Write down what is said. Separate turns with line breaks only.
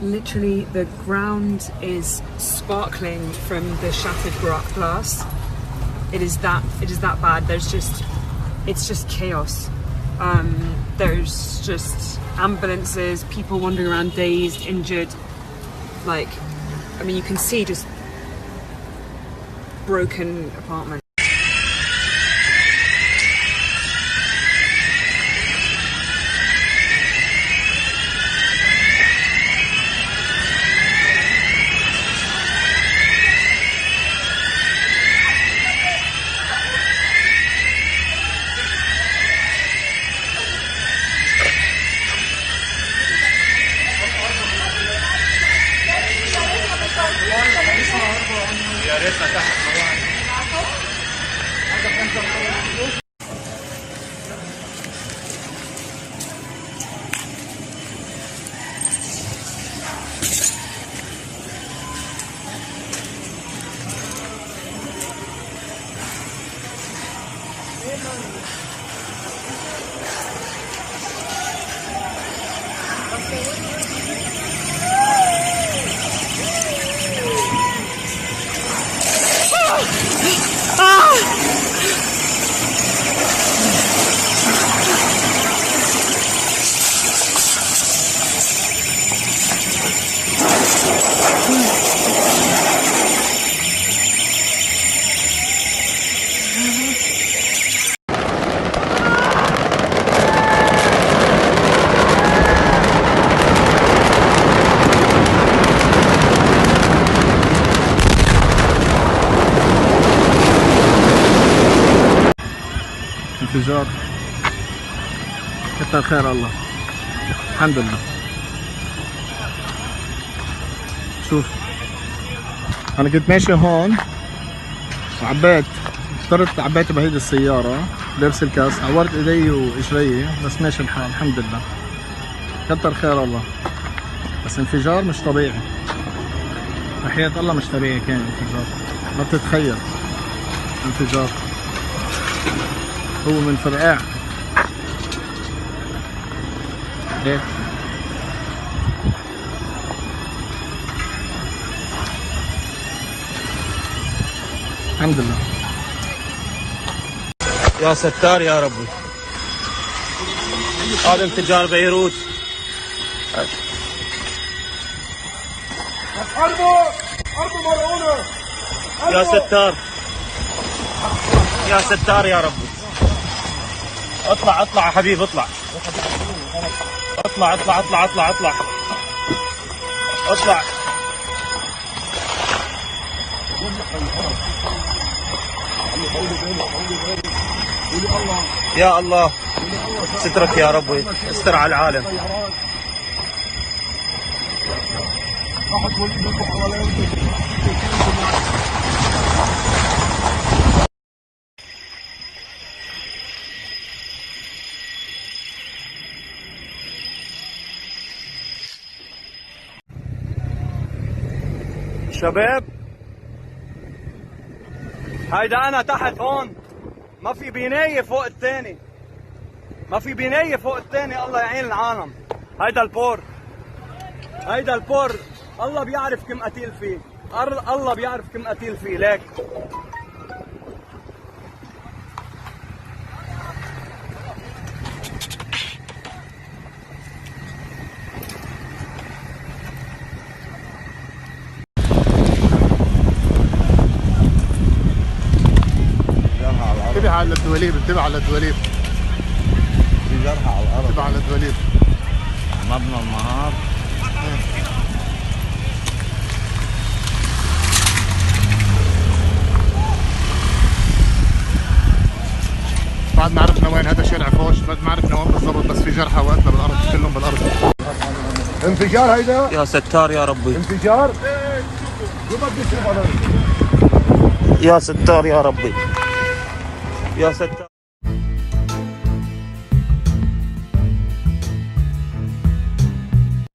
Literally, the ground is sparkling from the shattered glass. It is that bad. It's just chaos. There's just ambulances, people wandering around dazed, injured. Like, I mean, you can see just broken apartments.
انفجار. كتر خير الله، الحمد لله. شوف انا كنت ماشي هون وعبيت، عبيت بهيدي السيارة لابس الكاس، عورت ايدي واجري بس ماشي الحال الحمد لله. كتر خير الله. بس انفجار مش طبيعي، وحياة الله مش طبيعي كان انفجار، ما بتتخيل. انفجار هو من فرقاع هيك. الحمد لله.
يا ستار يا ربي. هذا انفجار بيروت. أرض مرعونة. يا ستار يا ستار يا ربي. اطلع اطلع يا حبيبي، اطلع اطلع اطلع اطلع اطلع اطلع اطلع. يا الله سترك يا ربي، استر على العالم. شباب هيدا انا تحت هون، ما في بناية فوق الثاني، ما في بناية فوق الثاني. الله يعين العالم. هيدا البور، هيدا البور الله بيعرف كم قتيل فيه، الله بيعرف كم قتيل فيه. ليك
انتبه على الدواليب، انتبه على الدواليب.
في جرحى على الارض.
انتبه على الدواليب.
مبنى النهار.
بعد ما عرفنا وين هذا شارع فوش، بعد ما عرفنا وين بالضبط، بس في جرحى وقتنا بالارض، كلهم بالارض.
انفجار هيدا؟
يا ستار يا ربي.
انفجار؟
يا ستار يا ربي، يا ستار.